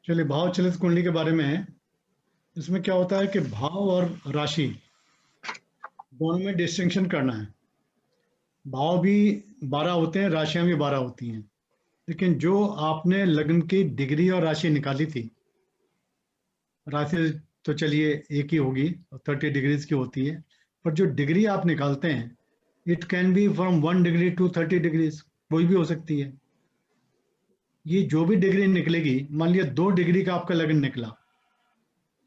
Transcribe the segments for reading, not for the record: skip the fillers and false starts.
चलिए, भाव चलित कुंडली के बारे में है। इसमें क्या होता है कि भाव और राशि दोनों में डिस्टिंक्शन करना है। भाव भी 12 होते हैं, राशियां भी 12 होती हैं। लेकिन जो आपने लग्न की डिग्री और राशि निकाली थी, राशि तो चलिए एक ही होगी, 30 डिग्रीज की होती है। पर जो डिग्री आप निकालते हैं, it can be from 1 degree to 30 degrees, कोई भी हो सकती है। ये जो भी डिग्री निकलेगी, मान लिया 2 डिग्री का आपका लग्न निकला,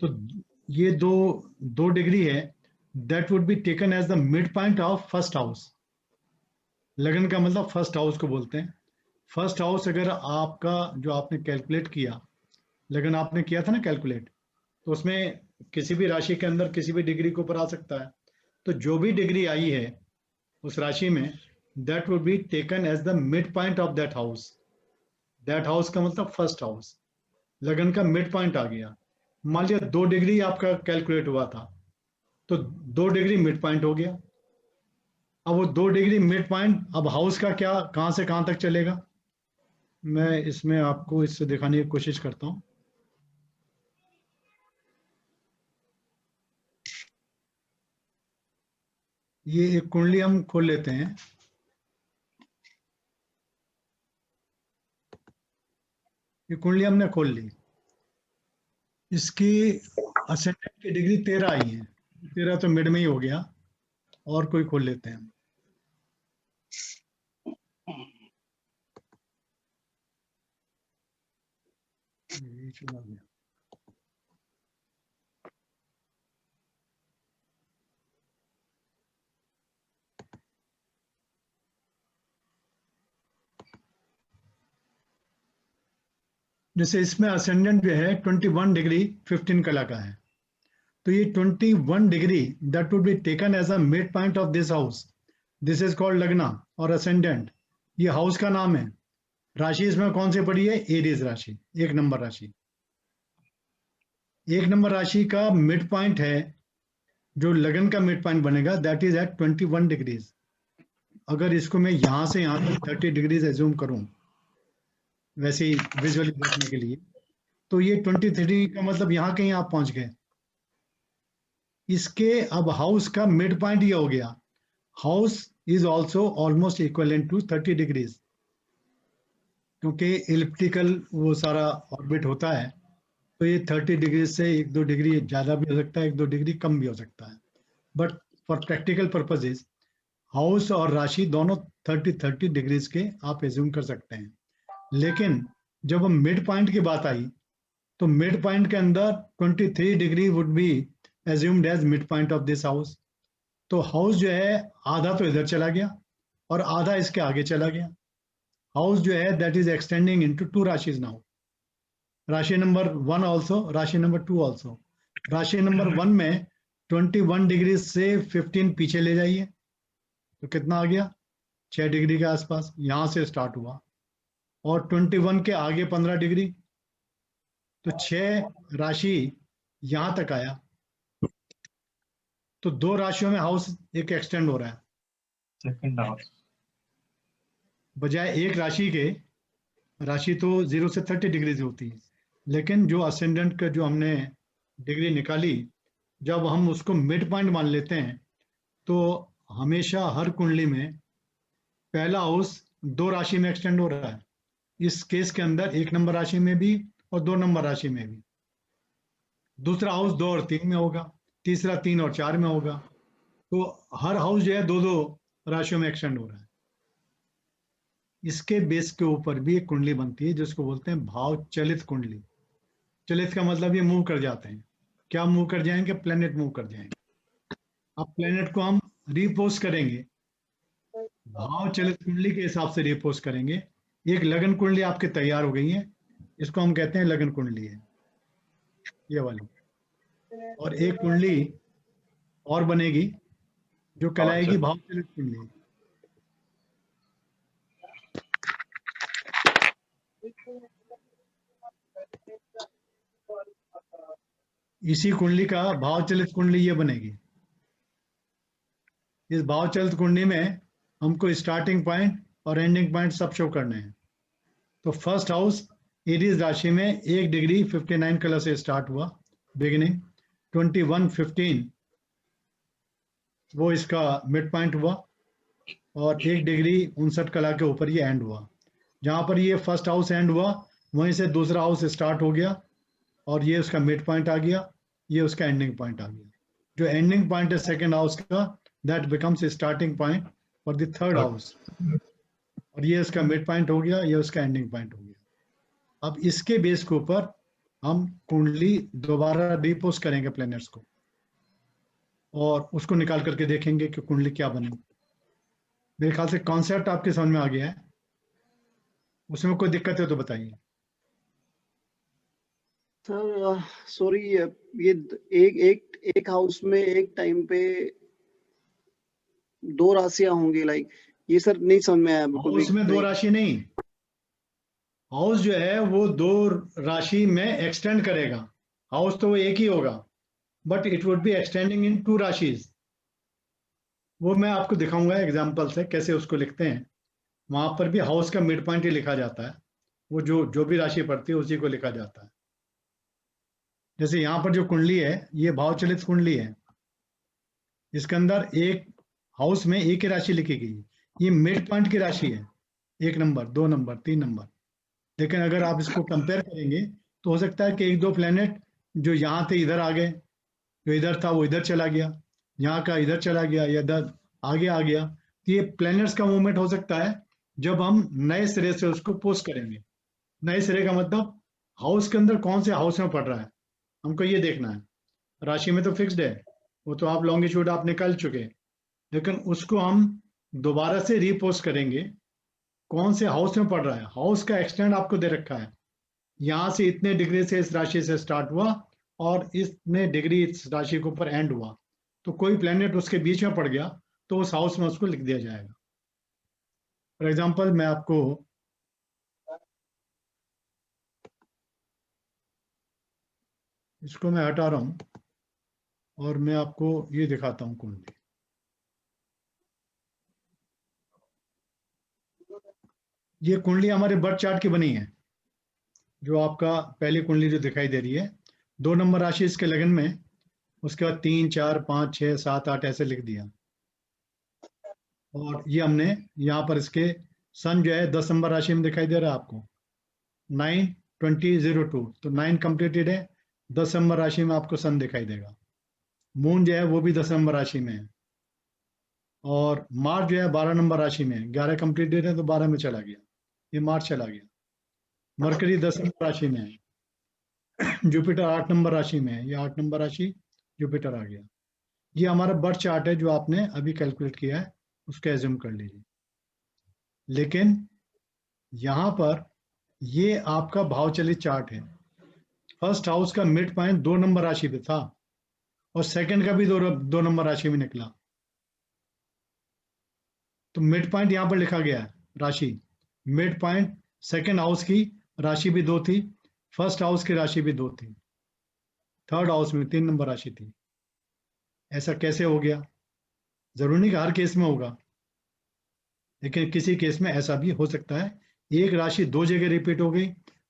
तो ये दो 2 डिग्री है, that would be taken as the mid point of first house. लगन का मतलब फर्स्ट हाउस को बोलते हैं। फर्स्ट हाउस अगर आपका, जो आपने कैलकुलेट किया, लगन आपने किया था ना कैलकुलेट, तो उसमें किसी भी राशि के अंदर किसी भी डिग्री के ऊपर आ सकता है। तो जो भी डिग्री आई है उस राशि में, that would be taken as the mid point of that house. That house का मतलब फर्स्ट हाउस, लगन का मिड पॉइंट आ गया। मान लिया 2 डिग्री आपका कैलकुलेट हुआ था, तो 2 डिग्री मिड पॉइंट हो गया। अब वो 2 डिग्री मिड पॉइंट, अब हाउस का क्या, कहां से कहां तक चलेगा, मैं इसमें आपको इससे दिखाने की कोशिश करता हूं। ये एक कुंडली हम खोल लेते हैं। ये कुंडली हमने खोल ली। इसकी असेंडेंट की डिग्री 13 आई है। 13 तो मिड में ही हो गया। और कोई खोल लेते हैं। ये चला गया। जैसे इसमें असेंडेंट जो है 21 डिग्री 15 कला का है, तो ये 21 degree that would be taken as a mid point of this house. This is called lagna और असेंडेंट। ये हाउस का नाम है। राशि इसमें कौन सी पड़ी है, एरीज राशि, 1 नंबर राशि। 1 नंबर राशि का मिड पॉइंट है, जो लगन का मिड पॉइंट बनेगा, दैट इज एट 21 डिग्रीज। अगर इसको मैं यहां से यहां तक 30 डिग्रीज एज्यूम करूं, वैसे ही विजुअली देखने के लिए, तो ये 23 का मतलब यहाँ कहीं आप पहुंच गए। इसके अब हाउस का मिड पॉइंट ये हो गया। House is also almost equivalent to 30 degrees, क्योंकि इलिप्टिकल वो सारा ऑर्बिट होता है। तो ये 30 डिग्री से 1-2 डिग्री ज्यादा भी हो सकता है, 1-2 डिग्री कम भी हो सकता है। But for practical purposes, house और राशि दोनों 30-30 डिग्रीज के आप एज्यूम कर सकते हैं। लेकिन जब हम मिड पॉइंट की बात आई, तो मिड पॉइंट के अंदर 23 degree would be assumed as mid point of this house. तो हाउस जो है, आधा तो इधर चला गया और आधा इसके आगे चला गया। हाउस जो है दैट इज एक्सटेंडिंग इनटू 2 राशिज नाउ। राशि नंबर 1 ऑल्सो, राशि नंबर 2 ऑल्सो। राशि नंबर 1 में 21 डिग्री से 15 पीछे ले जाइए, तो कितना आ गया, 6 डिग्री के आसपास। यहां से स्टार्ट हुआ और 21 के आगे 15 डिग्री, तो 6 राशि यहां तक आया। तो 2 राशियों में हाउस एक एक्सटेंड हो रहा है, सेकंड हाउस बजाय एक राशि के। राशि तो 0 से 30 डिग्री से होती है, लेकिन जो असेंडेंट का जो हमने डिग्री निकाली, जब हम उसको मिड पॉइंट मान लेते हैं, तो हमेशा हर कुंडली में पहला हाउस 2 राशि में एक्सटेंड हो रहा है। इस केस के अंदर 1 नंबर राशि में भी और 2 नंबर राशि में भी। दूसरा हाउस 2 और 3 में होगा, तीसरा 3 और 4 में होगा। तो हर हाउस जो है 2-2 राशियों में एक्सटेंड हो रहा है। इसके बेस के ऊपर भी एक कुंडली बनती है, जिसको बोलते हैं भाव चलित कुंडली। चलित का मतलब ये मूव कर जाते हैं। क्या मूव कर जाएंगे, प्लेनेट मूव कर जाएंगे। अब प्लेनेट को हम रिपोज करेंगे, भाव चलित कुंडली के हिसाब से रिपोज करेंगे। एक लगन कुंडली आपके तैयार हो गई है, इसको हम कहते हैं लगन कुंडली है, ये वाली। और एक कुंडली और बनेगी, जो कहलाएगी भाव चलित कुंडली। इसी कुंडली का भाव चलित कुंडली ये बनेगी। इस भाव चलित कुंडली में हमको स्टार्टिंग पॉइंट और एंडिंग पॉइंट सब शो करने हैं। तो फर्स्ट हाउस एरीज राशि में 1 डिग्री 59 कलर से स्टार्ट हुआ बिगिनिंग, 21:15 वो इसका मिड पॉइंट हुआ, और 1 डिग्री 59 कलर के ऊपर ये एंड हुआ। जहाँ पर ये फर्स्ट हाउस एंड हुआ वहीं से दूसरा हाउस स्टार्ट हो गया, और ये उसका मिड पॉइंट आ गया, ये उसका एंडिंग पॉइंट आ गया। जो एंडिंग पॉइंट है सेकंड हाउस का, that becomes starting point for the third house, और ये उसका मिड पॉइंट हो गया, ये उसका एंडिंग पॉइंट हो गया। अब इसके बेस के ऊपर हम कुंडली दोबारा रिपोज करेंगे प्लैनेट्स को, और उसको निकाल करके देखेंगे कि कुंडली क्या बने। मेरे ख्याल से कॉन्सेप्ट आपके समझ में आ गया है, उसमें कोई दिक्कत है तो बताइए। सर सॉरी, ये एक हाउस में एक टाइम पे 2 राशियां होंगी, लाइक ये सर नहीं समझ में आया बिल्कुल भी। हाउस में 2 राशि नहीं, हाउस जो है वो 2 राशि में एक्सटेंड करेगा। हाउस तो वो एक ही होगा, but it would be extending in 2 राशिज। वो मैं आपको दिखाऊंगा एग्जांपल से कैसे उसको लिखते हैं। वहां पर भी हाउस का मिड पॉइंट ही लिखा जाता है, वो जो भी राशि पड़ती है उसी को लिखा जाता है। जैसे यहाँ पर जो कुंडली है ये भाव चलित कुंडली है, इसके अंदर एक हाउस में एक ही राशि लिखी गई है, ये मिड पॉइंट की राशि है, 1 नंबर 2 नंबर 3 नंबर। लेकिन अगर आप इसको कंपेयर करेंगे तो हो सकता है कि 1-2 प्लेनेट जो यहाँ थे इधर आ गए, जो इधर था वो इधर चला गया, यहाँ का इधर चला गया, या इधर आगे आ गया। तो ये प्लेनेट्स का मूवमेंट हो सकता है जब हम नए सिरे से उसको पोस्ट करेंगे। नए सिरे का मतलब हाउस के अंदर कौन से हाउस में पड़ रहा है हमको ये देखना है। राशि में तो फिक्स्ड है, वो तो आप लॉन्गिट्यूड आप निकाल चुके, लेकिन उसको हम दोबारा से रीपोस्ट करेंगे कौन से हाउस में पड़ रहा है। हाउस का एक्सटेंड आपको दे रखा है, यहाँ से इतने डिग्री से इस राशि से स्टार्ट हुआ और इतने डिग्री इस राशि के ऊपर एंड हुआ। तो कोई प्लेनेट उसके बीच में पड़ गया तो उस हाउस में उसको लिख दिया जाएगा। फॉर एग्जाम्पल मैं आपको इसको मैं हटा रहा हूं और मैं आपको ये दिखाता हूं कुंडली। ये कुंडली हमारे बर्थ चार्ट की बनी है, जो आपका पहली कुंडली जो दिखाई दे रही है 2 नंबर राशि इसके लगन में, उसके बाद 3 4 5 6 7 8 ऐसे लिख दिया। और ये हमने यहाँ पर इसके सन जो है 10 नंबर राशि में दिखाई दे रहा है आपको, 9/20/02, तो 9 कंप्लीटेड है, 10 नंबर राशि में आपको सन दिखाई देगा। मून जो है वो भी 10 नंबर राशि में है, और मार्च जो है 12 नंबर राशि में है, 11 कंप्लीटेड है तो 12 में चला गया, ये मार्च चला गया। मरकरी 10 नंबर राशि में है, जुपिटर 8 नंबर राशि में है, ये 8 नंबर राशि जुपिटर आ गया। ये हमारा बर्थ चार्ट है जो आपने अभी कैलकुलेट किया है, उसको एज्यूम कर लीजिए। लेकिन यहाँ पर ये आपका भाव चलित चार्ट है। फर्स्ट हाउस का मिड पॉइंट 2 नंबर राशि पे था, और सेकंड का भी 2 नंबर राशि में निकला। तो मिड पॉइंट यहाँ पर लिखा गया है राशि, मिड पॉइंट सेकंड हाउस की राशि भी 2 थी, फर्स्ट हाउस की राशि भी 2 थी, थर्ड हाउस में 3 नंबर राशि थी। ऐसा कैसे हो गया? जरूरी नहीं कि हर केस में होगा, लेकिन किसी केस में ऐसा भी हो सकता है। एक राशि 2 जगह रिपीट हो गई,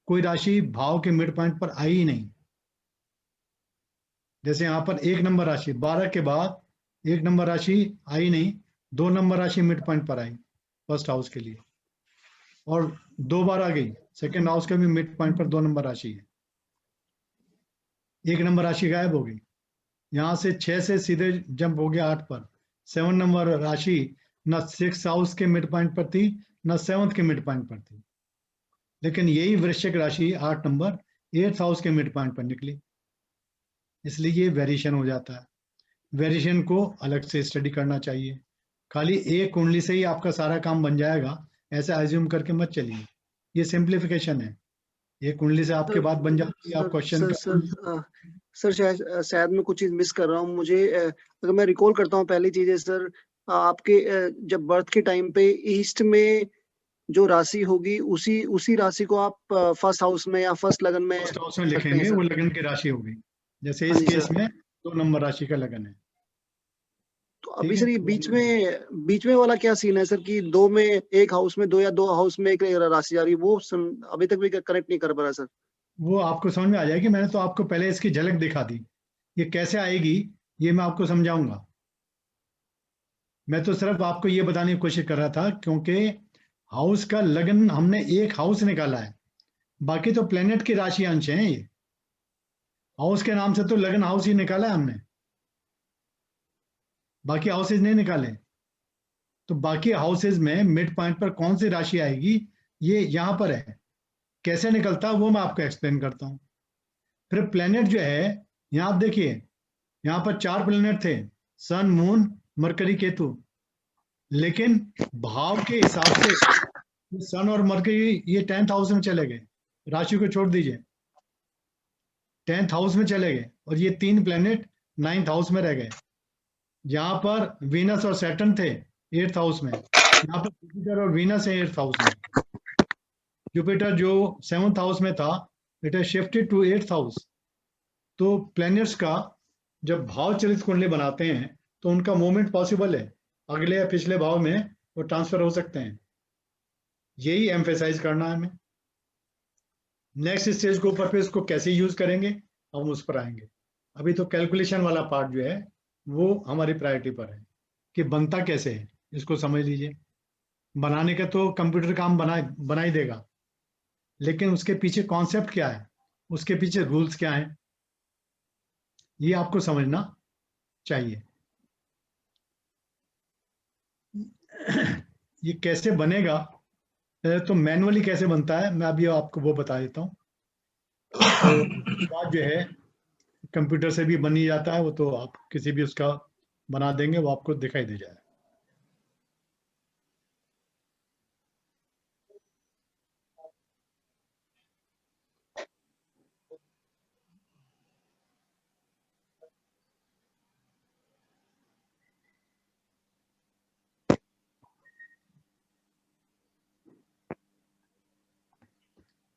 कोई राशि भाव के मिड पॉइंट पर आई ही नहीं। जैसे यहाँ पर 1 नंबर राशि 12 के बाद 1 नंबर राशि आई नहीं, 2 नंबर राशि मिड पॉइंट पर आई फर्स्ट हाउस के लिए, और 2 बार आ गई सेकेंड हाउस का भी मिड पॉइंट पर 2 नंबर राशि है। 1 नंबर राशि गायब हो गई, यहाँ से 6 से सीधे जंप हो गया 8 पर। 7 नंबर राशि न 6 हाउस के मिड पॉइंट पर थी न 7th के मिड पॉइंट पर थी, लेकिन यही वृश्चिक राशि 8 नंबर 8th हाउस के मिड पॉइंट पर निकली। इसलिए ये वेरिएशन हो जाता है। वेरिएशन को अलग से स्टडी करना चाहिए, खाली एक कुंडली से ही आपका सारा काम बन जाएगा ऐसा एज्यूम करके मत चलिए। ये सिंप्लीफिकेशन है, एक कुंडली से आपके बात बन जाती है। आप क्वेश्चन का सर शायद मैं कुछ चीज मिस कर रहा हूँ। मुझे अगर मैं रिकॉल करता हूँ पहली चीज है सर, आपके जब बर्थ के टाइम पे ईस्ट में जो राशि होगी उसी राशि को आप फर्स्ट हाउस में या फर्स्ट लगन में फर्स्ट हाउस में लिखेंगे, वो लगन की राशि होगी। जैसे इस केस में 2 नंबर राशि का लगन है। तो अभी ठीक सर है। ये बीच में वाला क्या सीन है सर कि दो में एक हाउस में दो या दो हाउस में एक राशि जा रही है, वो अभी तक भी कनेक्ट नहीं कर पा रहा सर। वो आपको समझ में आ जाएगी, मैंने तो आपको पहले इसकी झलक दिखा दी, ये कैसे आएगी ये मैं आपको समझाऊंगा। मैं तो सिर्फ आपको ये बताने की कोशिश कर रहा था, क्योंकि हाउस का लगन हमने एक हाउस निकाला है, बाकी तो प्लेनेट की राशि अंश हैं ये। हाउस के नाम से तो लगन हाउस ही निकाला है हमने, बाकी हाउसेज नहीं निकाले। तो बाकी हाउसेज में मिड पॉइंट पर कौन सी राशि आएगी ये यहां पर है, कैसे निकलता है वो मैं आपको एक्सप्लेन करता हूं। फिर प्लेनेट जो है, यहां आप देखिए, यहां पर 4 प्लेनेट थे, सन, मून, मरकरी, केतु। लेकिन भाव के हिसाब से सन और मरकरी ये 10th हाउस में चले गए, राशि को छोड़ दीजिए, 10th हाउस में चले गए, और ये 3 प्लेनेट 9th हाउस में रह गए। यहाँ पर वीनस और सैटर्न थे 8th हाउस में, यहाँ पर जुपिटर और वीनस है 8th हाउस में। जुपिटर जो 7th हाउस में था, it has shifted to 8th house. तो प्लैनेट्स का जब भाव चलित कुंडली बनाते हैं तो उनका मूवमेंट पॉसिबल है, अगले या पिछले भाव में वो ट्रांसफर हो सकते हैं। यही एम्फेसाइज करना है हमें। नेक्स्ट स्टेज के ऊपर पे इसको कैसे यूज करेंगे हम उस पर आएंगे। अभी तो कैलकुलेशन वाला पार्ट जो है वो हमारी प्रायोरिटी पर है कि बनता कैसे है, इसको समझ लीजिए। बनाने का तो कंप्यूटर काम बना ही देगा, लेकिन उसके पीछे कॉन्सेप्ट क्या है, उसके पीछे रूल्स क्या है, ये आपको समझना चाहिए। ये कैसे बनेगा, तो मैनुअली कैसे बनता है मैं अभी आपको वो बता देता हूँ। तो बात जो है कंप्यूटर से भी बन ही जाता है, वो तो आप किसी भी उसका बना देंगे वो आपको दिखाई दे जाएगा।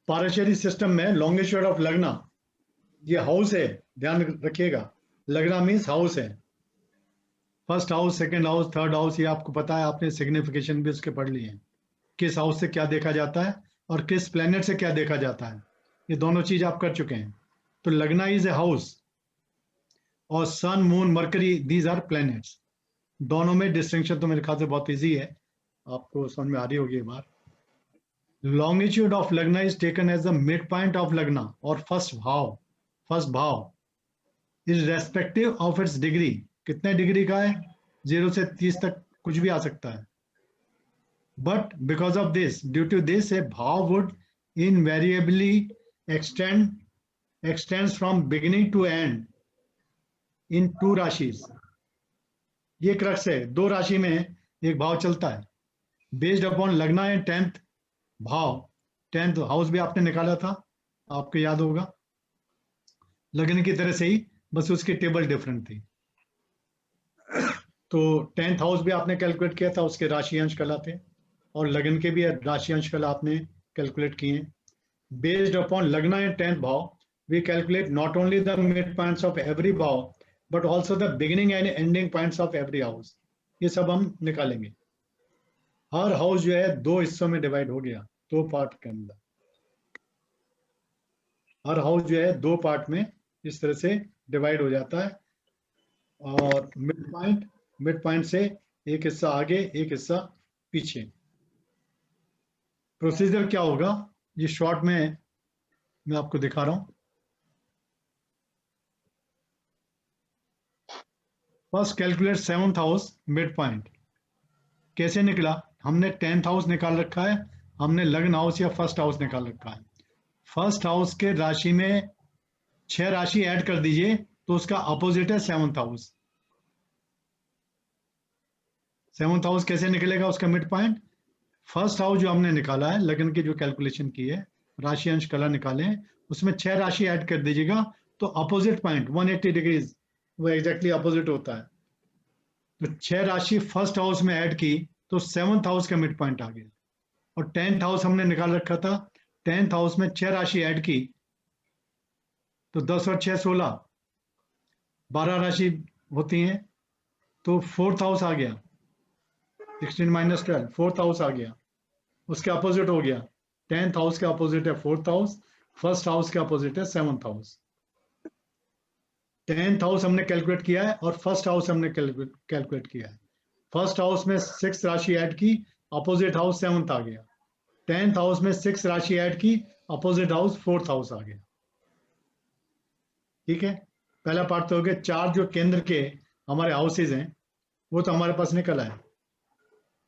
पाराशरी सिस्टम में लॉन्गिट्यूड ऑफ लगना, ये हाउस है, ध्यान रखिएगा। लगना मीन्स हाउस है, first house, second house, third house, ये आपको पता है, आपने सिग्निफिकेशन भी उसके पढ़ लिए हैं, किस हाउस से क्या देखा जाता है और किस प्लेनेट से क्या देखा जाता है, ये दोनों चीज आप कर चुके हैं। तो लगना इज ए हाउस, और sun, moon, Mercury, these are planets. दोनों में डिस्टिंक्शन तो मेरे ख्याल से बहुत इजी है, आपको समझ में आ रही होगी ये बात। Longitude of lagna is taken as the mid point of lagna और first bhav is respective of its degree. कितने डिग्री का है, 0 से 30 तक कुछ भी आ सकता है। But because of this, due to this, a भाव would invariably extends from beginning to end in 2 राशिज। ये क्रक्स है, 2 राशि में एक भाव चलता है, बेस्ड अपॉन लगना है 10th भाव। 10th हाउस भी आपने निकाला था, आपको याद होगा, लगन की तरह से ही, बस उसकी टेबल डिफरेंट थी। तो 10th हाउस भी आपने कैलकुलेट किया था, उसके राशि अंश कहलाते, और लगन के भी राशि अंश कल आपने कैलकुलेट किए। बेस्ड अपॉन लगना एंड 10th भाव, we calculate not only the midpoints of every भाव but also the beginning and ending points of every house। ये सब हम निकालेंगे। हर हाउस जो है 2 हिस्सों में डिवाइड हो गया, 2 पार्ट के अंदर। हर हाउस जो है 2 पार्ट में इस तरह से डिवाइड हो जाता है, और मिड पॉइंट से एक हिस्सा आगे एक हिस्सा पीछे। प्रोसीजर क्या होगा ये शॉर्ट में मैं आपको दिखा रहा हूं। First calculate 7th house mid point. कैसे निकला, हमने 10th हाउस निकाल रखा है, हमने लगन हाउस या फर्स्ट हाउस निकाल रखा है। फर्स्ट हाउस के राशि में 6 राशि ऐड कर दीजिए तो उसका अपोजिट है 7th हाउस। 7th हाउस कैसे निकलेगा उसका मिड पॉइंट, फर्स्ट हाउस जो हमने निकाला है, लगन की जो कैलकुलेशन की है, राशि अंश कला निकाले, उसमें 6 राशि ऐड कर दीजिएगा तो अपोजिट पॉइंट 180 डिग्रीज वो एग्जैक्टली अपोजिट होता है। तो 6 राशि फर्स्ट हाउस में ऐड की तो 7th हाउस का मिड पॉइंट आ गया। और 10th हाउस हमने निकाल रखा था, 10th हाउस में 6 राशि ऐड की तो 10 और 6 16, 12 राशि होती हैं। तो फोर्थ हाउस आ गया, 16 माइनस 12, फोर्थ हाउस आ गया। उसके अपोजिट हो गया, 10th हाउस के अपोजिट है फोर्थ हाउस, फर्स्ट हाउस के अपोजिट है 7th हाउस। 10th हाउस हमने कैलकुलेट किया है और फर्स्ट हाउस हमने कैलकुलेट किया है। फर्स्ट हाउस में 6 राशि ऐड की, अपोजिट हाउस 7th आ गया। 10th हाउस में 6 राशि ऐड की, अपोजिट हाउस 4th हाउस आ गया। ठीक है, पहला पार्ट तो हो गया। 4 जो केंद्र के हमारे हाउसेज हैं वो तो हमारे पास निकल आए,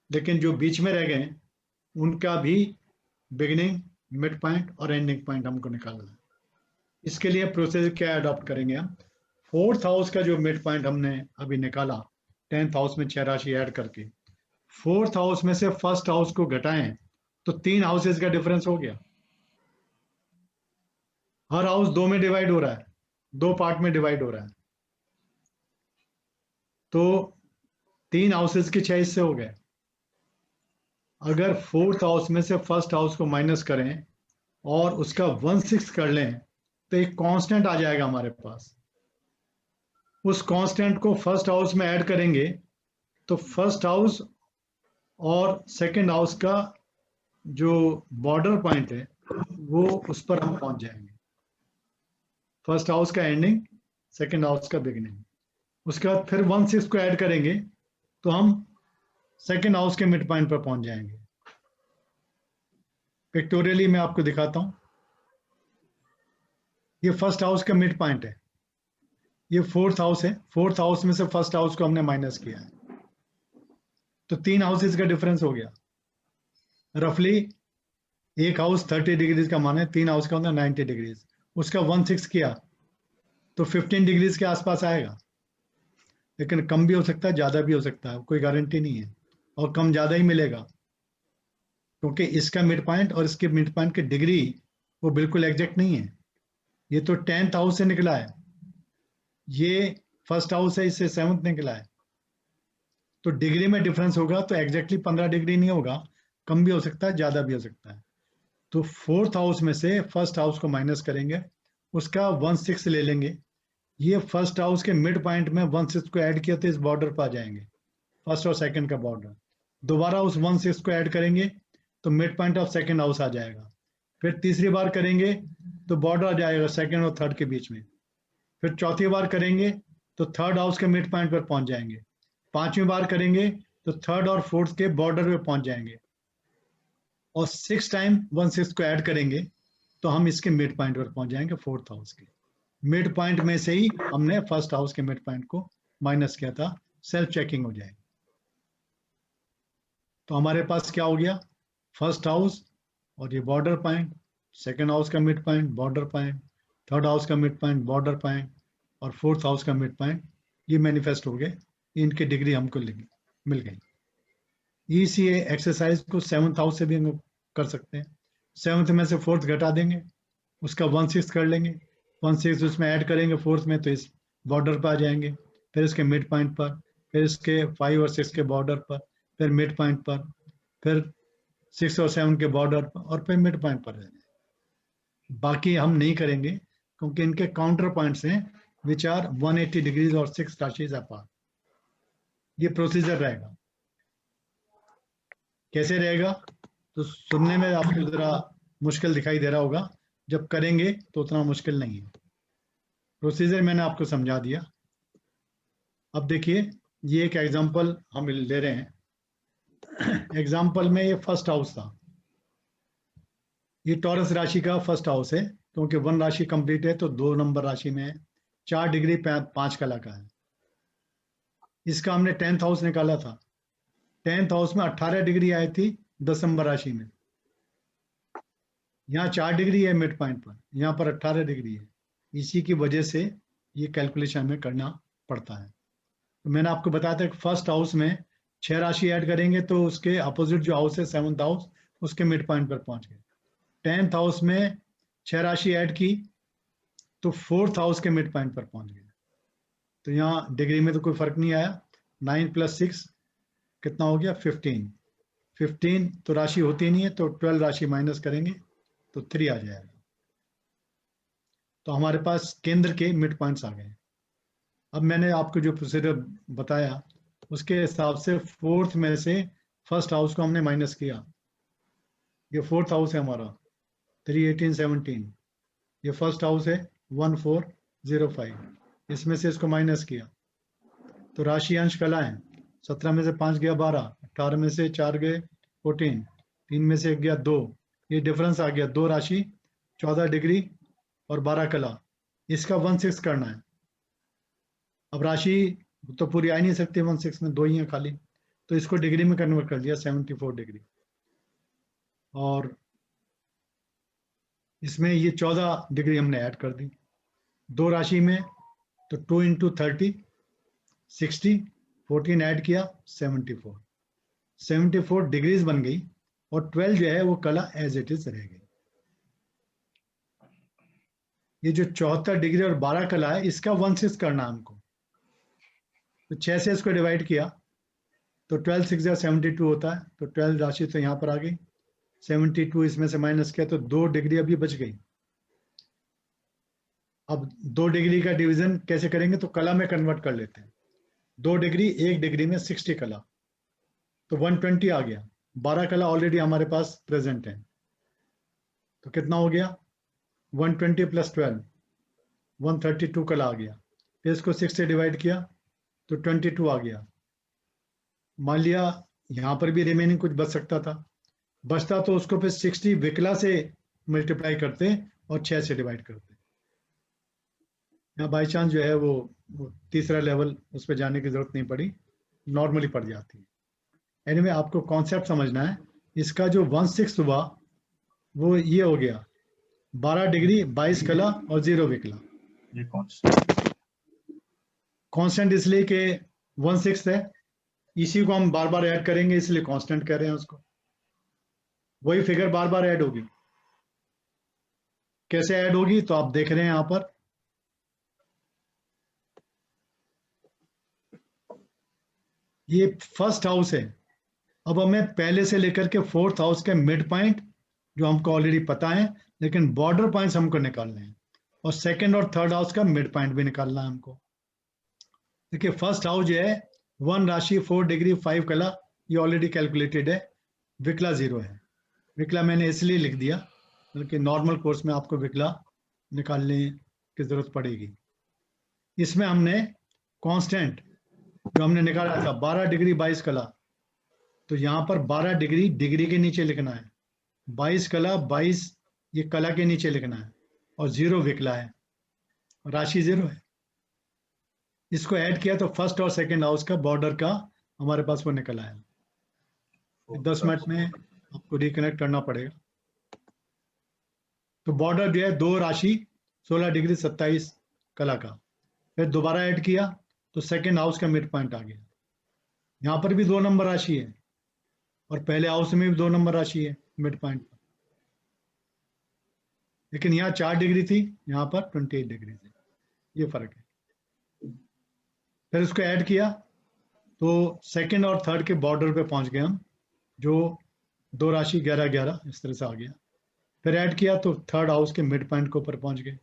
लेकिन जो बीच में रह गए उनका भी बिगिनिंग, मिड पॉइंट और एंडिंग पॉइंट हमको निकालना है। इसके लिए प्रोसेस क्या अडॉप्ट करेंगे हम? फोर्थ हाउस का जो मिड पॉइंट हमने अभी निकाला 10th हाउस में 6 राशि ऐड करके, फोर्थ हाउस में से फर्स्ट हाउस को घटाएं तो 3 हाउसेज का डिफरेंस हो गया। हर हाउस 2 में डिवाइड हो रहा है, 2 पार्ट में डिवाइड हो रहा है, तो 3 हाउसेज के 6 हिस्से हो गए। अगर फोर्थ हाउस में से फर्स्ट हाउस को माइनस करें और उसका 1/6 कर लें तो एक कांस्टेंट आ जाएगा हमारे पास। उस कांस्टेंट को फर्स्ट हाउस में ऐड करेंगे तो फर्स्ट हाउस और सेकंड हाउस का जो बॉर्डर पॉइंट है वो उस पर हम पहुंच जाएंगे। फर्स्ट हाउस का एंडिंग, सेकंड हाउस का बिगिनिंग। उसके बाद फिर 1/6 को ऐड करेंगे तो हम सेकंड हाउस के मिड पॉइंट पर पहुंच जाएंगे। पिक्टोरियली मैं आपको दिखाता हूं। ये फर्स्ट हाउस का मिड पॉइंट है, ये फोर्थ हाउस है। फोर्थ हाउस में से फर्स्ट हाउस को हमने माइनस किया है तो 3 हाउसेज का डिफरेंस हो गया। रफली एक हाउस 30 डिग्रीज का माने, 3 हाउस का होगा 90 डिग्रीज। उसका 1/6 किया तो 15 डिग्रीज के आसपास आएगा, लेकिन कम भी हो सकता है, ज्यादा भी हो सकता है, कोई गारंटी नहीं है। और कम ज्यादा ही मिलेगा क्योंकि इसका मिड पॉइंट और इसके मिड पॉइंट की डिग्री वो बिल्कुल एग्जैक्ट नहीं है। ये तो 10th हाउस से निकला है, ये फर्स्ट हाउस है, इससे 7th निकला है, तो डिग्री में डिफरेंस होगा तो एग्जैक्टली 15 डिग्री नहीं होगा, कम भी हो सकता है, ज्यादा भी हो सकता है। तो फोर्थ हाउस में से फर्स्ट हाउस को माइनस करेंगे, उसका 1/6 ले लेंगे। ये फर्स्ट हाउस के मिड पॉइंट में 1/6 को ऐड किया तो इस बॉर्डर पर आ जाएंगे, फर्स्ट और सेकंड का बॉर्डर। दोबारा उस 1/6 को ऐड करेंगे तो mid point of second house आ जाएगा। फिर तीसरी बार करेंगे तो बॉर्डर आ जाएगा सेकंड और थर्ड के बीच में। फिर चौथी बार करेंगे तो थर्ड हाउस के मिड पॉइंट पर पहुंच जाएंगे। पांचवी बार करेंगे तो थर्ड और फोर्थ के बॉर्डर पे पहुंच जाएंगे। और 6 टाइम 1/6 को ऐड करेंगे तो हम इसके मिड पॉइंट पर पहुंच जाएंगे, फोर्थ हाउस के मिड पॉइंट में से ही हमने फर्स्ट हाउस के मिड पॉइंट को माइनस किया था। सेल्फ चेकिंग हो जाएगी। तो हमारे पास क्या हो गया? फर्स्ट हाउस और ये बॉर्डर पॉइंट, सेकंड हाउस का mid point border point, third house का मिड पॉइंट बॉर्डर पॉइंट और फोर्थ हाउस का मिड पॉइंट, ये मैनिफेस्ट हो गए। इनकी डिग्री हमको मिल गई। इसी एक्सरसाइज को 7th हाउस से भी हम कर सकते हैं। 7th में से फोर्थ घटा देंगे, उसका 1/6 कर लेंगे, 1/6 उसमें ऐड करेंगे फोर्थ में तो इस बॉर्डर पर आ जाएंगे। फिर इसके मिड पॉइंट पर, फिर इसके 5 और 6 के बॉर्डर पर, फिर मिड पॉइंट पर, फिर 6 और 7 के बॉर्डर पर और फिर मिड पॉइंट पर रहेंगे। बाकी हम नहीं करेंगे क्योंकि इनके काउंटर पॉइंट्स हैं विच आर 180 डिग्रीज और 6 राशिज अपार्ट। ये प्रोसीजर रहेगा। कैसे रहेगा तो सुनने में आपको जरा मुश्किल दिखाई दे रहा होगा, जब करेंगे तो उतना मुश्किल नहीं है। प्रोसीजर मैंने आपको समझा दिया। अब देखिए, ये एक एग्जांपल हम ले रहे हैं। एग्जांपल में ये फर्स्ट हाउस था, ये टॉरस राशि का फर्स्ट हाउस है क्योंकि 1 राशि कंप्लीट है तो 2 नंबर राशि में है, 4 डिग्री 5 कला का है। इसका हमने 10th हाउस निकाला था। 10th हाउस में 18 डिग्री आई थी 10 नंबर राशि में। यहाँ 4 डिग्री है मिड पॉइंट पर, यहाँ पर 18 डिग्री है। इसी की वजह से ये कैलकुलेशन हमें करना पड़ता है। तो मैंने आपको बताया था कि फर्स्ट हाउस में 6 राशि ऐड करेंगे तो उसके अपोजिट जो हाउस है 7th हाउस, उसके मिड पॉइंट पर पहुंच गए। 10th हाउस में 6 राशि ऐड की तो फोर्थ हाउस के मिड पॉइंट पर पहुंच गए। तो यहाँ डिग्री में तो कोई फर्क नहीं आया। 9 + 6 कितना हो गया? 15। 15 तो राशि होती नहीं है तो 12 राशि माइनस करेंगे तो 3 आ जाएगा। तो हमारे पास केंद्र के मिड पॉइंट्स आ गए। अब मैंने आपको जो प्रोसीजर बताया उसके हिसाब से फोर्थ में से फर्स्ट हाउस को हमने माइनस किया। ये फोर्थ हाउस है हमारा 31817, ये फर्स्ट हाउस है 1405, इसमें से इसको माइनस किया तो राशि अंश कला है। 17 में से 5 गया 12, 18 में से 4 गए 14, 3 में से 1 गया 2, ये डिफरेंस आ गया 2 राशि 14 डिग्री और 12 कला। इसका 1/6 करना है। अब राशि तो पूरी आ नहीं सकती 1/6 में, 2 ही है खाली, तो इसको डिग्री में कन्वर्ट कर दिया 74 डिग्री। और इसमें ये 14 डिग्री हमने ऐड कर दी 2 राशि में, तो 2 इंटू 30 60, 14 ऐड किया 74 डिग्रीज बन गई। और 12 जो है वो कला एज इट इज रह गई। ये जो 74 डिग्री और 12 कला है इसका 1/6 करना है हमको। तो 6 से इसको डिवाइड किया तो 12 6 72 होता है, तो 12 राशि तो यहाँ पर आ गई, 72 इसमें से माइनस किया तो 2 डिग्री अभी बच गई। अब 2 डिग्री का डिवीजन कैसे करेंगे, तो कला में कन्वर्ट कर लेते हैं। 2 डिग्री 1 डिग्री में 60 कला, तो 120 आ गया। 12 कला ऑलरेडी हमारे पास प्रेजेंट है, तो कितना हो गया 120 प्लस 12 132 कला आ गया। फिर इसको 6 से डिवाइड किया तो 22 आ गया। मान लिया यहाँ पर भी रिमेनिंग कुछ बच सकता था, बचता तो उसको फिर 60 विकला से मल्टीप्लाई करते और 6 से डिवाइड करते। यहाँ बाई चांस जो है वो तीसरा लेवल उस पर जाने की जरूरत नहीं पड़ी, नॉर्मली पड़ जाती है। एनीवे आपको कॉन्सेप्ट समझना है। इसका जो 1/6 हुआ वो ये हो गया 12 डिग्री 22 कला और 0 विकला। ये कांस्टेंट इसलिए कि 1/6 है, इसी को हम बार बार ऐड करेंगे इसलिए कांस्टेंट कह रहे हैं उसको। वही फिगर बार बार ऐड होगी। कैसे ऐड होगी तो आप देख रहे हैं यहां पर, ये फर्स्ट हाउस है। अब हमें पहले से लेकर के फोर्थ हाउस के मिड पॉइंट जो हमको ऑलरेडी पता है, लेकिन बॉर्डर पॉइंट्स हमको निकालने हैं, और सेकंड और थर्ड हाउस का मिड पॉइंट भी निकालना है हमको। देखिए फर्स्ट हाउस जो है 1 राशि 4 डिग्री 5 कला, ये ऑलरेडी कैलकुलेटेड है। विकला 0 है। विकला मैंने इसलिए लिख दिया बल्कि नॉर्मल कोर्स में आपको विकला निकालने की जरूरत पड़ेगी। इसमें हमने कांस्टेंट जो हमने निकाला था 12 डिग्री 22 कला, तो यहाँ पर 12 डिग्री डिग्री के नीचे लिखना है, 22 कला 22 ये कला के नीचे लिखना है, और 0 विकला है, राशि 0 है। इसको ऐड किया तो फर्स्ट और सेकंड हाउस का बॉर्डर का हमारे पास वो निकल आया। 10 मिनट में आपको रिकनेक्ट करना पड़ेगा। तो बॉर्डर जो है 2 राशि 16 डिग्री 27 कला का, फिर दोबारा ऐड किया तो सेकंड हाउस का मिड पॉइंट आ गया। यहाँ पर भी 2 नंबर राशि है और पहले हाउस में भी 2 नंबर राशि है मिड पॉइंट पर, लेकिन यहाँ 4 डिग्री थी, यहाँ पर 28 डिग्री थी, ये फर्क है। फिर इसको ऐड किया तो सेकंड और थर्ड के बॉर्डर पे पहुंच गए हम, जो 2 राशि 11 11 इस तरह से आ गया। फिर ऐड किया तो थर्ड हाउस के मिड पॉइंट के ऊपर पहुंच गए।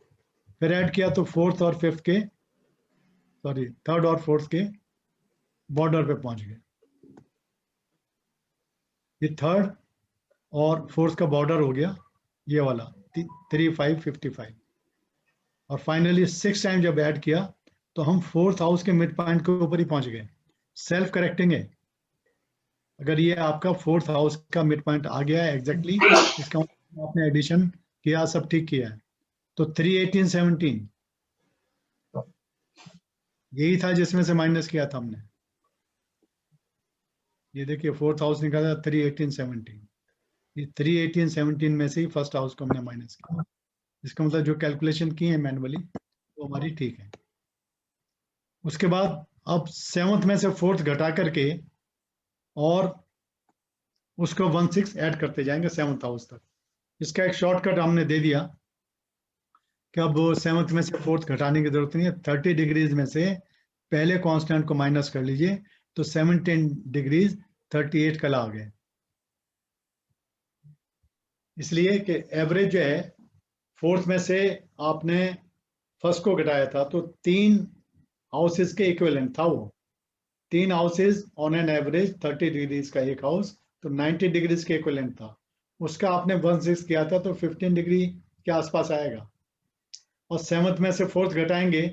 फिर ऐड किया तो फोर्थ और फिफ्थ के, सॉरी थर्ड और फोर्थ के बॉर्डर पे पहुंच गए। ये थर्ड और फोर्थ का बॉर्डर हो गया ये वाला 3 5 55। और फाइनली 6 टाइम जब ऐड किया तो हम फोर्थ हाउस के मिड पॉइंट के ऊपर ही पहुंच गए। सेल्फ करेक्टिंग है, अगर ये आपका फोर्थ हाउस का मिड पॉइंट आ गया है एग्जैक्टली, इसका आपने एडिशन किया, सब ठीक किया है। तो 31817 यही था जिसमें से माइनस किया था हमने। ये देखिए फोर्थ हाउस निकाला 31817, ये 31817 में से ही फर्स्ट हाउस को हमने माइनस किया। इसका मतलब जो कैलकुलेशन की है मैनुअली वो हमारी ठीक है। उसके बाद अब 7th में से 4th घटा करके और उसको 1/6 ऐड करते जाएंगे 7th हाउस तक। इसका एक शॉर्टकट हमने दे दिया कि अब 7th में से 4th घटाने की जरूरत नहीं है। 30 डिग्रीज में से पहले कांस्टेंट को माइनस कर लीजिए तो 17 डिग्रीज 38 कला आ गए। इसलिए कि एवरेज जो है 4th में से आपने फर्स्ट को घटाया था तो 3 हाउसेस के इक्विवेलेंट था वो, 3 houses on an average 30 degrees का एक हाउस, तो 90 डिग्रीज के इक्विवेलेंट था। उसका आपने 1/6 किया था तो 15 डिग्री के आसपास आएगा। और 7th में से 4th घटाएंगे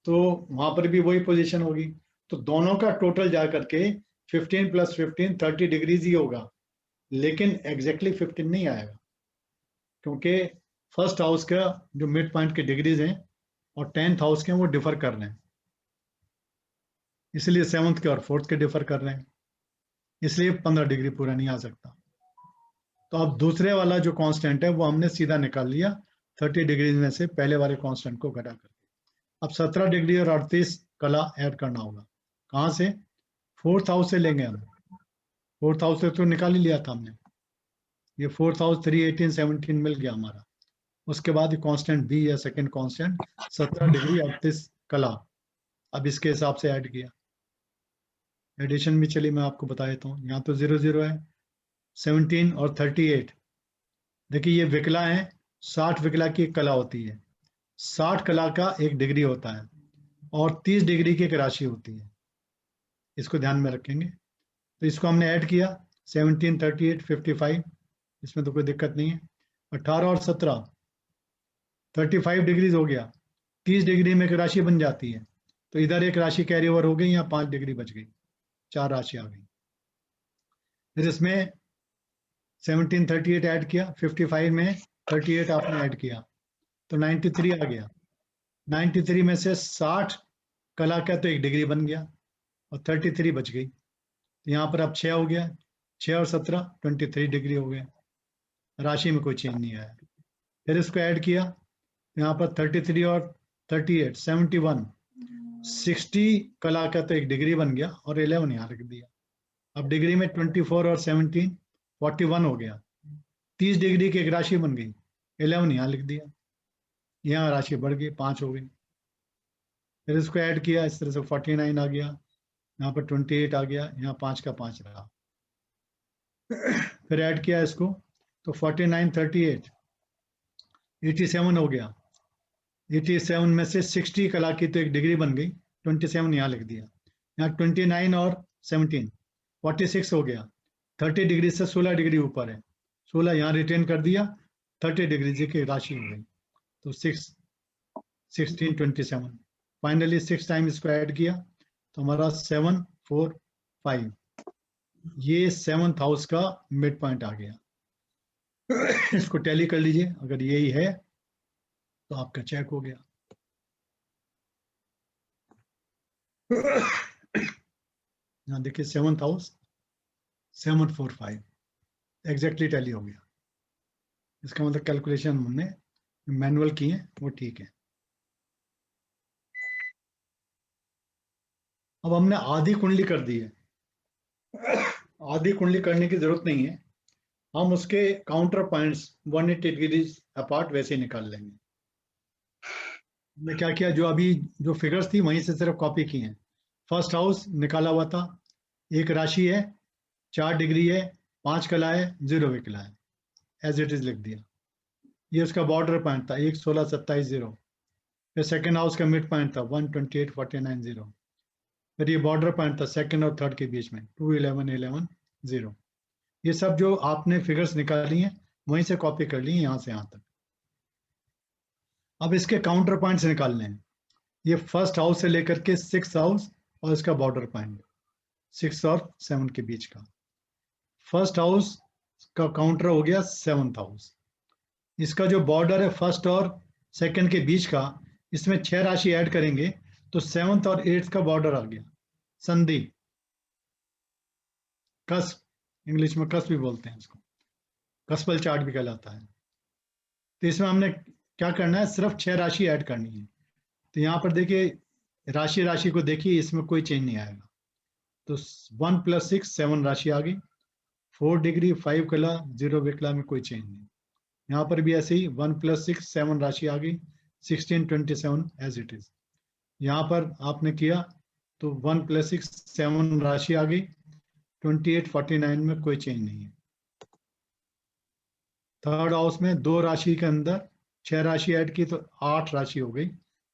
तो वहां पर भी वही पोजीशन होगी। तो दोनों का टोटल जा करके 15 + 15 30 डिग्रीज ही होगा, लेकिन एग्जैक्टली 15 नहीं आएगा, क्योंकि फर्स्ट हाउस का जो मिड पॉइंट के डिग्रीज हैं और 10th हाउस के वो डिफर कर रहे हैं, इसलिए 7th के और 4th के डिफर कर रहे हैं, इसलिए 15 डिग्री पूरा नहीं आ सकता। तो अब दूसरे वाला जो कांस्टेंट है वो हमने सीधा निकाल लिया 30 डिग्री में से पहले वाले कांस्टेंट को घटा करके। अब 17 डिग्री और 38 कला ऐड करना होगा। कहाँ से? 4th हाउस से लेंगे हम। 4th हाउस से तो निकाल ही लिया था हमने, ये 4th हाउस 3, 18, 17 मिल गया हमारा। उसके बाद कांस्टेंट बी या सेकंड कांस्टेंट 17 डिग्री 38 कला, अब इसके हिसाब से ऐड किया। एडिशन भी चलिए मैं आपको बता देता हूँ। यहाँ तो 0 0 है, 17 और 38। देखिए ये विकला है, 60 विकला की एक कला होती है, 60 कला का एक डिग्री होता है और 30 डिग्री की एक राशि होती है, इसको ध्यान में रखेंगे। तो इसको हमने ऐड किया 17, 38, 55, इसमें तो कोई दिक्कत नहीं है। 18 और 17 35 डिग्रीज हो गया, 30 डिग्री में एक राशि बन जाती है, तो इधर एक राशि कैरी ओवर हो गई, यहाँ 5 डिग्री बच गई, 4 राशि आ गई। फिर इसमें 17, 38 ऐड किया, 55 में 38 आपने ऐड किया तो 93 आ गया। 93 में से 60 कला का तो एक डिग्री बन गया और 33 बच गई, तो यहाँ पर अब 6 हो गया, 6 और 17 23 डिग्री हो गया, राशि में कोई चेंज नहीं आया। फिर इसको ऐड किया, यहाँ पर 33 और 38 71 60 कला का तो एक डिग्री बन गया और 11 यहाँ रख दिया। अब डिग्री में 24 और 17 41 हो गया, 30 डिग्री की एक राशि बन गई, 11 यहाँ लिख दिया, यहाँ राशि बढ़ गई, 5 हो गई। फिर इसको ऐड किया, इस तरह से 49 आ गया, यहाँ पर 28 आ गया, यहाँ 5 का 5 रहा। फिर ऐड किया इसको तो 49, 38 87 हो गया, 87 में से 60 कला की तो एक डिग्री बन गई, 27 यहाँ लिख दिया, यहाँ 29 और 17 46 हो गया, 30 डिग्री से 16 डिग्री ऊपर है, 16 यहाँ रिटेन कर दिया, 30 डिग्री की राशि हो गई, तो 6 16 27। फाइनली 6 टाइम इसको ऐड किया तो हमारा 7 4 5, ये 7th हाउस का मिड पॉइंट आ गया। इसको टैली कर लीजिए, अगर यही है तो आपका चेक हो गया। यहाँ देखिए 7th हाउस 7 4 5 एग्जैक्टली टैली हो गया, इसका मतलब कैलकुलेशन हमने मैनुअल की है वो ठीक है। अब हमने आधी कुंडली कर दी है, आधी कुंडली करने की जरूरत नहीं है, हम उसके काउंटर पॉइंट्स 180 डिग्री अपार्ट वैसे ही निकाल लेंगे। हमने क्या किया, जो अभी जो फिगर्स थी वहीं से सिर्फ कॉपी की हैं। फर्स्ट हाउस निकाला हुआ था, एक राशि है, 4 डिग्री है, 5 कला है, 0 विकला है, एज इट इज लिख दिया। ये उसका बॉर्डर पॉइंट था 1 16 27 0। फिर सेकेंड हाउस का मिड पॉइंट था 1 28 49 0। फिर ये बॉर्डर पॉइंट था सेकेंड और थर्ड के बीच में 2 11 11 0। ये सब जो आपने फिगर्स निकाली हैं वहीं से कॉपी कर ली यहाँ से यहाँ तक। अब इसके काउंटर पॉइंट्स निकालने हैं, ये फर्स्ट हाउस से लेकर के 6th हाउस और इसका बॉर्डर पॉइंट 6 और 7 के बीच का। फर्स्ट हाउस का काउंटर हो गया 7th हाउस, इसका जो बॉर्डर है फर्स्ट और सेकंड के बीच का, इसमें 6 राशि ऐड करेंगे तो 7th और 8th का बॉर्डर आ गया, संधि, कस्प, इंग्लिश में कस्प भी बोलते हैं इसको, कस्पल चार्ट भी कहलाता है। तो इसमें हमने क्या करना है, सिर्फ 6 राशि ऐड करनी है। तो यहाँ पर देखिए राशि राशि को देखिए, इसमें कोई चेंज नहीं आएगा, तो 1 + 6 7 राशि आ गई, 4 डिग्री 5 कला 0 विकला में कोई चेंज नहीं। यहाँ पर भी ऐसे ही 1 + 6 7 राशि आ गई, 16 27 एज इट इज। यहाँ पर आपने किया तो 1 + 6 7 राशि आ गई, 28 49 में कोई चेंज नहीं है। थर्ड हाउस में 2 राशि के अंदर 6 राशि ऐड की तो 8 राशि हो गई,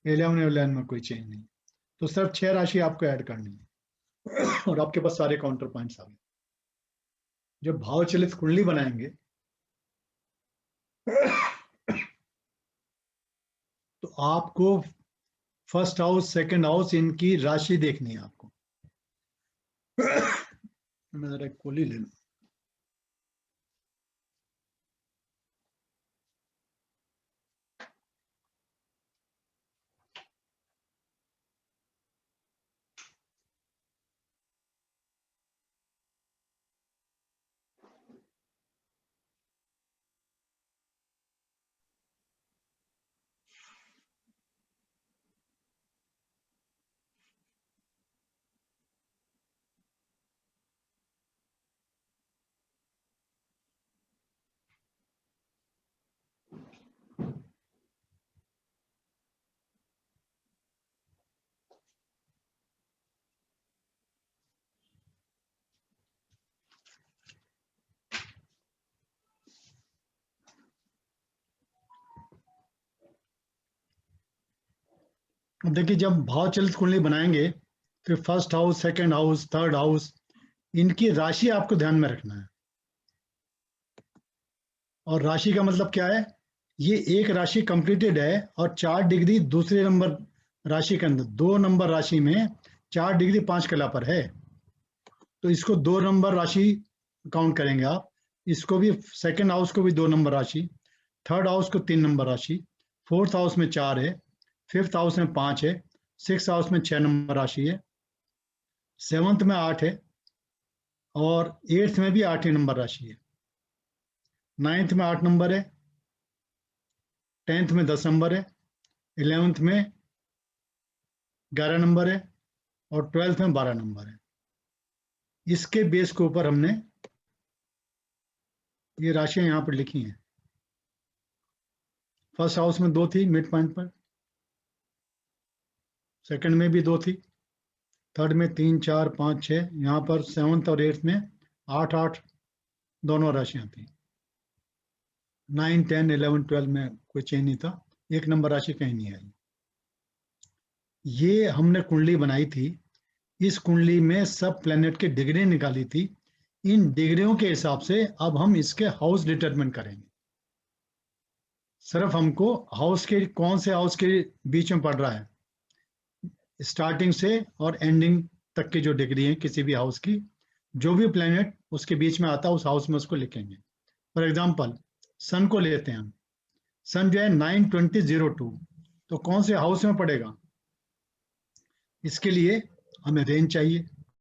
11 11 में कोई चेंज नहीं, तो सिर्फ 6 राशि आपको ऐड करनी है। और आपके पास सारे काउंटर पॉइंट्स आ गए। जब भाव चलित कुंडली बनाएंगे तो आपको फर्स्ट हाउस, सेकंड हाउस, इनकी राशि देखनी है आपको। मैं जरा कोली ले लूं। अब देखिए, जब भाव चलित कुंडली बनाएंगे तो first house, second house, third house, इनकी राशि आपको ध्यान में रखना है। और राशि का मतलब क्या है? ये एक राशि कंप्लीटेड है और 4 डिग्री दूसरे नंबर राशि के अंदर, 2 नंबर राशि में 4 डिग्री 5 कला पर है, तो इसको 2 नंबर राशि काउंट करेंगे आप। इसको भी, सेकंड हाउस को भी 2 नंबर राशि, थर्ड हाउस को 3 नंबर राशि, फोर्थ हाउस में 4 है, फिफ्थ हाउस में 5 है, सिक्स हाउस में 6 नंबर राशि है, सेवंथ में 8 है, और एट्थ में भी 8 ही नंबर राशि है, नाइन्थ में 8 नंबर है, 10th में 10 नंबर है, 11th में 11 नंबर है, और 12th में 12 नंबर है। इसके बेस के ऊपर हमने ये राशियां यहां पर लिखी हैं। फर्स्ट हाउस में 2 थी मिड पॉइंट पर, सेकंड में भी 2 थी, थर्ड में 3, 4, 5, 6, यहाँ पर सेवंथ और एट्थ में 8, 8 दोनों राशियां थी। 9, 10, 11, 12 में कोई चेंज नहीं था, एक नंबर राशि कहीं नहीं आई। ये हमने कुंडली बनाई थी, इस कुंडली में सब प्लेनेट की डिग्री निकाली थी। इन डिग्रियों के हिसाब से अब हम इसके हाउस डिटरमिन करेंगे। सिर्फ हमको हाउस के, कौन से हाउस के बीच में पड़ रहा है, स्टार्टिंग से और एंडिंग तक की जो डिग्री है किसी भी हाउस की, जो भी प्लेनेट उसके बीच में आता है उस हाउस में उसको लिखेंगे। फॉर एग्जांपल सन को लेते हैं हम, सन जो है 9/20/02, तो कौन से हाउस में पड़ेगा? इसके लिए हमें रेंज चाहिए।